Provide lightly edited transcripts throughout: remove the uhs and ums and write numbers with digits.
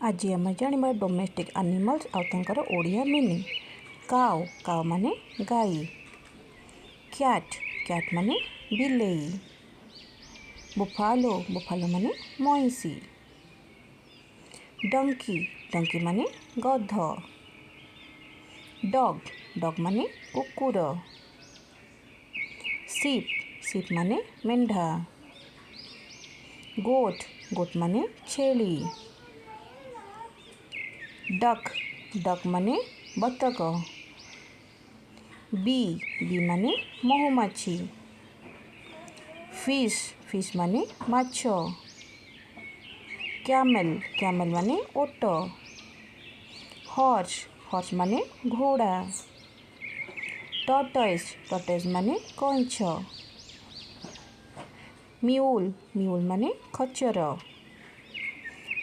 आज आम जाना domestic animals are Odia meaning. Cow cow माने गाई। कैट कैट माने बिलेई। बुफालो बुफालो माने मईसी। डंकी डंकी माने गध। डॉग डॉग माने कुकुर। सीप सीप माने मेंढा। गोट गोट माने छेली। डक डक माने बतक। बी बी माने महुमाछी। फिश फिश माने माछ। कैमल कैमल माने ओट। हॉर्स हॉर्स माने घोड़ा। टॉर्टोइस टॉर्टोइस माने कंच। म्यूल म्यूल माने खच्चर।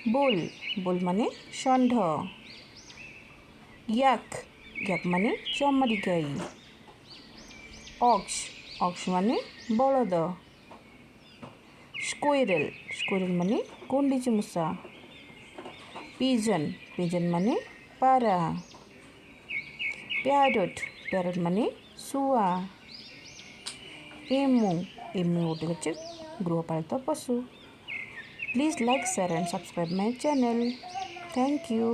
बुल बुल माने षंढ। याक याक माने चमड़ी गाई। ऑक्स ऑक्स माने बलद। स्क्विरल स्क्विरल माने गुंडीची मूषा। पिजन पिजन माने पारा। प्यारट प्यारट माने शुआ। एमु एमु गोटे होचे गृहपालित पशु। Please like share and subscribe my channel. Thank you.